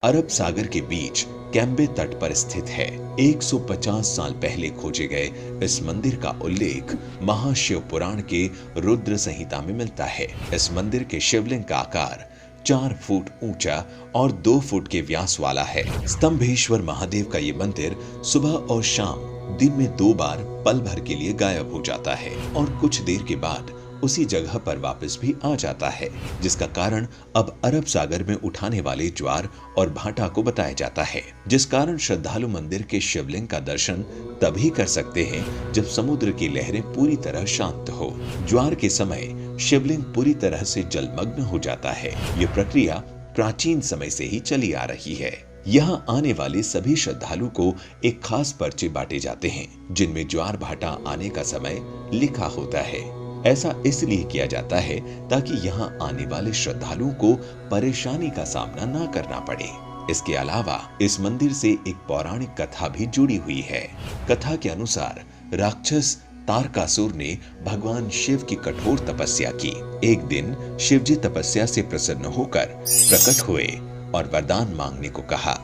अरब सागर के बीच कैम्बे तट पर स्थित है। 150 साल पहले खोजे गए इस मंदिर का उल्लेख महाशिव पुराण के रुद्र संहिता में मिलता है। इस मंदिर के शिवलिंग का आकार 4 फुट ऊंचा और 2 फुट के व्यास वाला है। स्तंभेश्वर महादेव का ये मंदिर सुबह और शाम दिन में 2 बार पल भर के लिए गायब हो जाता है और कुछ देर के बाद उसी जगह पर वापस भी आ जाता है, जिसका कारण अब अरब सागर में उठाने वाले ज्वार और भाटा को बताया जाता है, जिस कारण श्रद्धालु मंदिर के शिवलिंग का दर्शन तभी कर सकते हैं जब समुद्र की लहरें पूरी तरह शांत हो। ज्वार के समय शिवलिंग पूरी तरह से जलमग्न हो जाता है। ये प्रक्रिया प्राचीन समय से ही चली आ रही है। यहाँ आने वाले सभी श्रद्धालु को एक खास पर्चे बांटे जाते हैं, जिनमें ज्वार भाटा आने का समय लिखा होता है। ऐसा इसलिए किया जाता है ताकि यहाँ आने वाले श्रद्धालुओं को परेशानी का सामना न करना पड़े। इसके अलावा इस मंदिर से एक पौराणिक कथा भी जुड़ी हुई है। कथा के अनुसार राक्षस तारकासुर ने भगवान शिव की कठोर तपस्या की। एक दिन शिव जी तपस्या से प्रसन्न होकर प्रकट हुए और वरदान मांगने को कहा।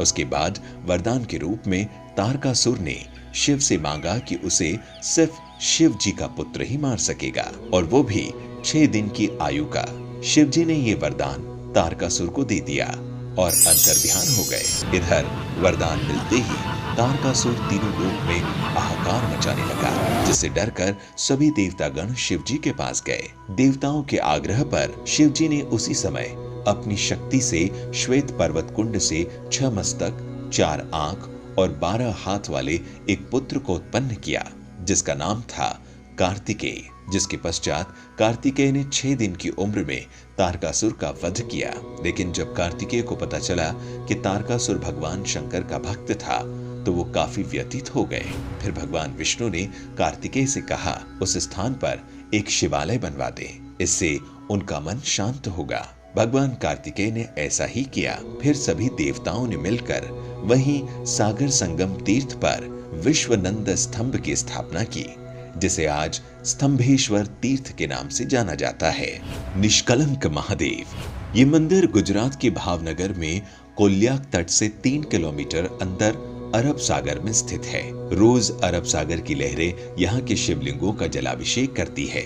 उसके बाद वरदान के रूप में तारकासुर ने शिव से मांगा कि उसे सिर्फ शिव जी का पुत्र ही मार सकेगा, और वो भी 6 दिन की आयु का। शिव जी ने ये वरदान तारकासुर को दे दिया और अंतर्ध्यान हो गए। इधर वरदान मिलते ही तारकासुर तीनों लोक में हाहाकार मचाने लगा, जिससे डरकर सभी देवतागण शिव जी के पास गए। देवताओं के आग्रह पर शिव जी ने उसी समय अपनी शक्ति से श्वेत पर्वत कुंड से 6 मस्तक, 4 आंख और 12 हाथ वाले एक पुत्र को उत्पन्न किया, जिसका नाम था कार्तिकेय। जिसके पश्चात कार्तिकेय ने 6 दिन की उम्र में तारकासुर का वध किया। लेकिन जब कार्तिकेय को पता चला कि तारकासुर भगवान शंकर का भक्त था, तो वो काफी व्यथित हो गए। फिर भगवान विष्णु ने कार्तिकेय से कहा, उस स्थान पर एक शिवालय बनवा दे, इससे उनका मन शांत होगा। भगवान कार्तिकेय ने ऐसा ही किया। फिर सभी देवताओं ने मिलकर वहीं सागर संगम तीर्थ पर विश्वनंद स्तंभ की स्थापना की, जिसे आज स्तंभेश्वर तीर्थ के नाम से जाना जाता है। निष्कलंक महादेव। ये मंदिर गुजरात के भावनगर में कोल्याक तट से 3 किलोमीटर अंदर अरब सागर में स्थित है। रोज अरब सागर की लहरें यहाँ के शिवलिंगों का जलाभिषेक करती है।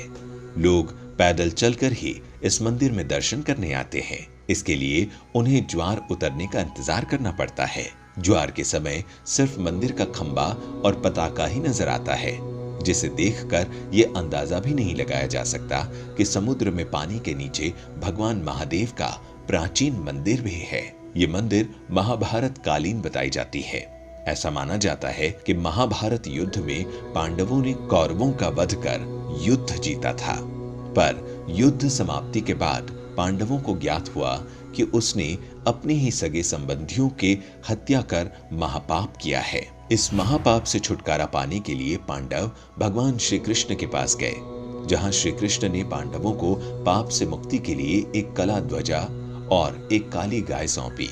लोग पैदल चलकर ही इस मंदिर में दर्शन करने आते हैं। इसके लिए उन्हें ज्वार उतरने का इंतजार करना पड़ता है। ज्वार के समय सिर्फ मंदिर का खंबा और पताका ही नजर आता है, जिसे देखकर ये अंदाजा भी नहीं लगाया जा सकता कि समुद्र में पानी के नीचे भगवान महादेव का प्राचीन मंदिर भी है। ये मंदिर महाभारत कालीन बताई जाती है। ऐसा माना जाता है कि महाभारत युद्ध में पांडवों ने कौरवों का वध कर युद्ध जीता था, पर युद्ध समाप्ति के बाद पांडवों को ज्ञात हुआ कि उसने अपने ही सगे संबंधियों के हत्या कर महापाप किया है। इस महापाप से छुटकारा पाने के लिए पांडव भगवान श्री कृष्ण के पास गए, जहां श्री कृष्ण ने पांडवों को पाप से मुक्ति के लिए एक कला ध्वजा और एक काली गाय सौंपी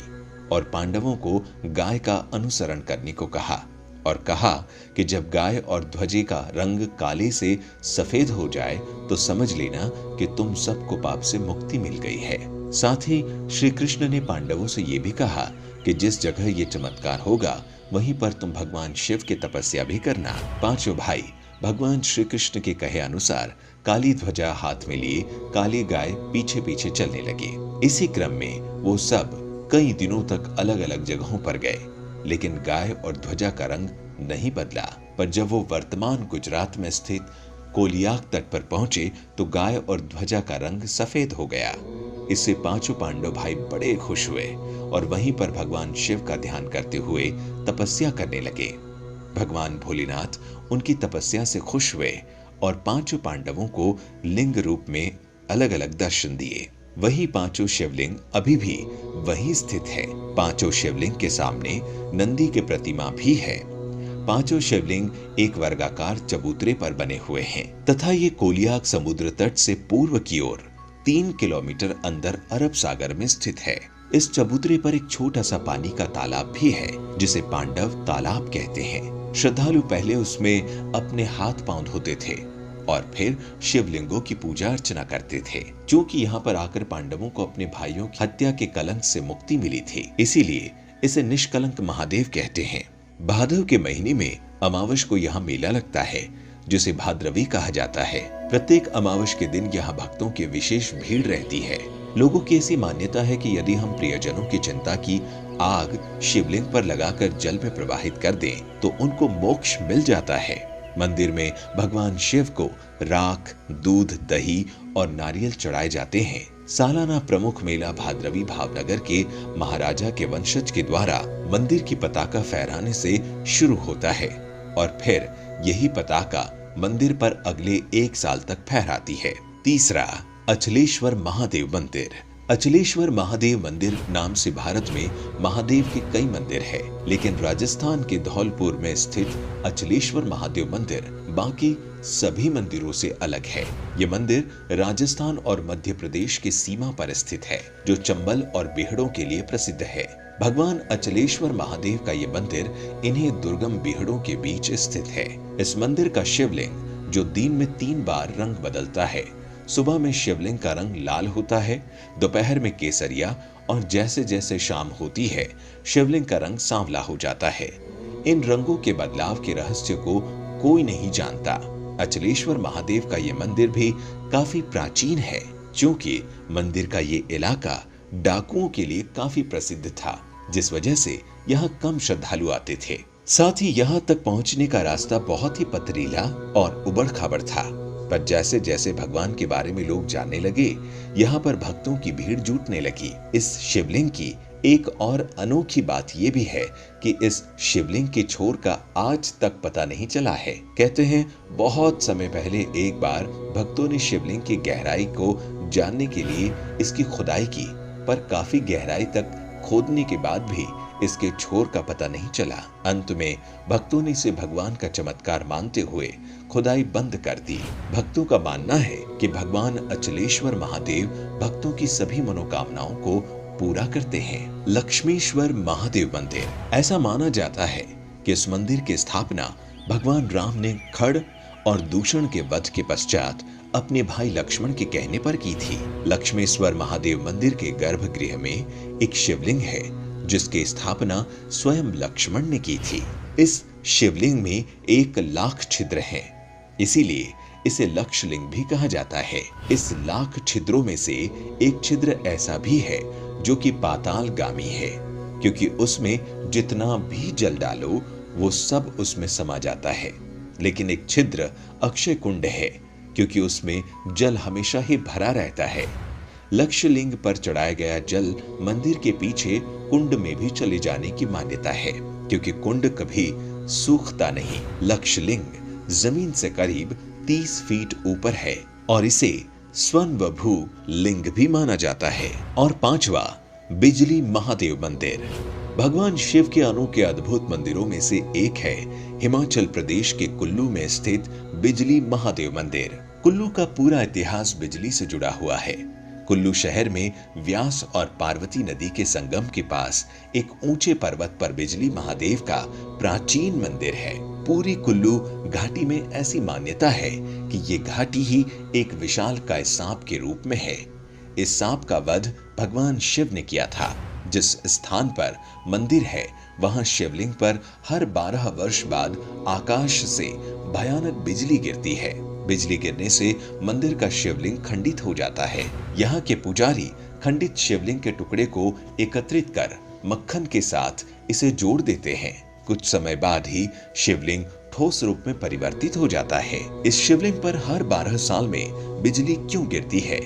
और पांडवों को गाय का अनुसरण करने को कहा और कहा कि जब गाय और ध्वजे का रंग काले से सफेद हो जाए तो समझ लेना कि तुम सबको पाप से मुक्ति मिल गई है। साथ ही श्री कृष्ण ने पांडवों से ये भी कहा कि जिस जगह ये चमत्कार होगा वहीं पर तुम भगवान शिव की तपस्या भी करना। पांचों भाई भगवान श्री कृष्ण के कहे अनुसार काली ध्वजा हाथ में लिए काली गाय पीछे पीछे चलने लगे। इसी क्रम में वो सब कई दिनों तक अलग अलग जगहों पर गए, लेकिन गाय और ध्वजा का रंग नहीं बदला। पर जब वो वर्तमान गुजरात में स्थित कोलियाक तट पर पहुंचे तो गाय और ध्वजा का रंग सफेद हो गया। इससे पांचों पांडव भाई बड़े खुश हुए और वहीं पर भगवान शिव का ध्यान करते हुए तपस्या करने लगे। भगवान भोलेनाथ उनकी तपस्या से खुश हुए और पांचों पांडवों को लिंग रूप में अलग अलग दर्शन दिए। वही पांचों शिवलिंग अभी भी वहीं स्थित है। पांचों शिवलिंग के सामने नंदी के प्रतिमा भी है। पांचों शिवलिंग एक वर्गाकार चबूतरे पर बने हुए हैं तथा ये कोलियाक समुद्र तट से पूर्व की ओर 3 किलोमीटर अंदर अरब सागर में स्थित है। इस चबूतरे पर एक छोटा सा पानी का तालाब भी है, जिसे पांडव तालाब कहते हैं। श्रद्धालु पहले उसमें अपने हाथ पांव धोते थे और फिर शिवलिंगों की पूजा अर्चना करते थे। क्योंकि यहाँ पर आकर पांडवों को अपने भाइयों की हत्या के कलंक से मुक्ति मिली थी, इसीलिए इसे निष्कलंक महादेव कहते हैं। भादव के महीने में अमावस को यहाँ मेला लगता है, जिसे भाद्रवी कहा जाता है। प्रत्येक अमावस के दिन यहाँ भक्तों की विशेष भीड़ रहती है। लोगों की ऐसी मान्यता है कि यदि हम प्रियजनों की चिंता की आग शिवलिंग पर लगाकर जल में प्रवाहित कर दें तो उनको मोक्ष मिल जाता है। मंदिर में भगवान शिव को राख, दूध, दही और नारियल चढ़ाए जाते हैं। सालाना प्रमुख मेला भाद्रवी भावनगर के महाराजा के वंशज के द्वारा मंदिर की पताका फहराने से शुरू होता है और फिर यही पताका मंदिर पर अगले 1 साल तक फहराती है। तीसरा, अचलेश्वर महादेव मंदिर। अचलेश्वर महादेव मंदिर नाम से भारत में महादेव के कई मंदिर है, लेकिन राजस्थान के धौलपुर में स्थित अचलेश्वर महादेव मंदिर बाकी सभी मंदिरों से अलग है। ये मंदिर राजस्थान और मध्य प्रदेश की सीमा पर स्थित है, जो चंबल और बीहड़ों के लिए प्रसिद्ध है। भगवान अचलेश्वर महादेव का ये मंदिर इन्हीं दुर्गम बीहड़ों के बीच स्थित है। इस मंदिर का शिवलिंग, जो दिन में 3 बार रंग बदलता है, सुबह में शिवलिंग का रंग लाल होता है, दोपहर में केसरिया और जैसे जैसे शाम होती है शिवलिंग का रंग सांवला हो जाता है। इन रंगों के बदलाव के रहस्य को कोई नहीं जानता। अचलेश्वर महादेव का ये मंदिर भी काफी प्राचीन है, क्योंकि मंदिर का ये इलाका डाकुओं के लिए काफी प्रसिद्ध था, जिस वजह से यहाँ कम श्रद्धालु आते थे। साथ ही यहाँ तक पहुँचने का रास्ता बहुत ही पथरीला और उबड़-खाबड़ था। पर जैसे जैसे भगवान के बारे में लोग जानने लगे, यहाँ पर भक्तों की भीड़ जुटने लगी। इस शिवलिंग की एक और अनोखी बात यह भी है कि इस शिवलिंग के छोर का आज तक पता नहीं चला है। कहते हैं बहुत समय पहले एक बार भक्तों ने शिवलिंग की गहराई को जानने के लिए इसकी खुदाई की, पर काफी गहराई तक खोदने के बाद भी इसके छोर का पता नहीं चला। अंत में भक्तों ने इसे भगवान का चमत्कार मानते हुए खुदाई बंद कर दी। भक्तों का मानना है कि भगवान अचलेश्वर महादेव भक्तों की सभी मनोकामनाओं को पूरा करते हैं। लक्ष्मेश्वर महादेव मंदिर। ऐसा माना जाता है कि इस मंदिर की स्थापना भगवान राम ने खड़ और दूषण के वध के पश्चात अपने भाई लक्ष्मण के कहने पर की थी। लक्ष्मेश्वर महादेव मंदिर के गर्भगृह में एक शिवलिंग है, जिसकी स्थापना स्वयं लक्ष्मण ने की थी। इस शिवलिंग में 1 लाख छिद्र हैं, इसीलिए इसे लक्षलिंग भी कहा जाता है। इस लाख छिद्रों में से एक छिद्र ऐसा भी है जो कि पातालगामी है, क्योंकि उसमें जितना भी जल डालो वो सब उसमें समा जाता है। लेकिन एक छिद्र अक्षय कुंड है, क्योंकि उसमें जल हमेशा ही भरा रहता है। लक्षलिंग पर चढ़ाया गया जल मंदिर के पीछे कुंड में भी चले जाने की मान्यता है, क्योंकि कुंड कभी सूखता नहीं। लक्षलिंग जमीन से करीब 30 फीट ऊपर है और इसे स्वयंभू लिंग भी माना जाता है। और 5वां, बिजली महादेव मंदिर। भगवान शिव के अनोखे अद्भुत मंदिरों में से एक है हिमाचल प्रदेश के कुल्लू में स्थित बिजली महादेव मंदिर। कुल्लू का पूरा इतिहास बिजली से जुड़ा हुआ है। कुल्लू शहर में व्यास और पार्वती नदी के संगम के पास एक ऊंचे पर्वत पर बिजली महादेव का प्राचीन मंदिर है। पूरी कुल्लू घाटी में ऐसी मान्यता है कि ये घाटी ही एक विशालकाय सांप के रूप में है। इस सांप का वध भगवान शिव ने किया था। जिस स्थान पर मंदिर है वहां शिवलिंग पर हर 12 वर्ष बाद आकाश से भयानक बिजली गिरती है। बिजली गिरने से मंदिर का शिवलिंग खंडित हो जाता है। यहाँ के पुजारी खंडित शिवलिंग के टुकड़े को एकत्रित कर मक्खन के साथ इसे जोड़ देते हैं। कुछ समय बाद ही शिवलिंग ठोस रूप में परिवर्तित हो जाता है। इस शिवलिंग पर हर 12 साल में बिजली क्यों गिरती है,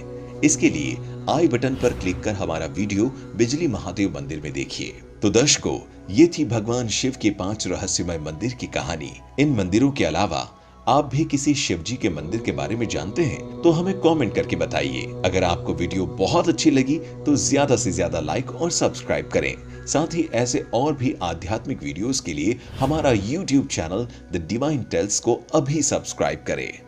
इसके लिए आई बटन पर क्लिक कर हमारा वीडियो बिजली महादेव मंदिर में देखिए। तो दर्शकों, ये थी भगवान शिव के 5 रहस्यमय मंदिर की कहानी। इन मंदिरों के अलावा आप भी किसी शिव जी के मंदिर के बारे में जानते हैं तो हमें कमेंट करके बताइए। अगर आपको वीडियो बहुत अच्छी लगी तो ज्यादा से ज्यादा लाइक और सब्सक्राइब करें। साथ ही ऐसे और भी आध्यात्मिक वीडियोस के लिए हमारा YouTube channel the divine tales को अभी सब्सक्राइब करें।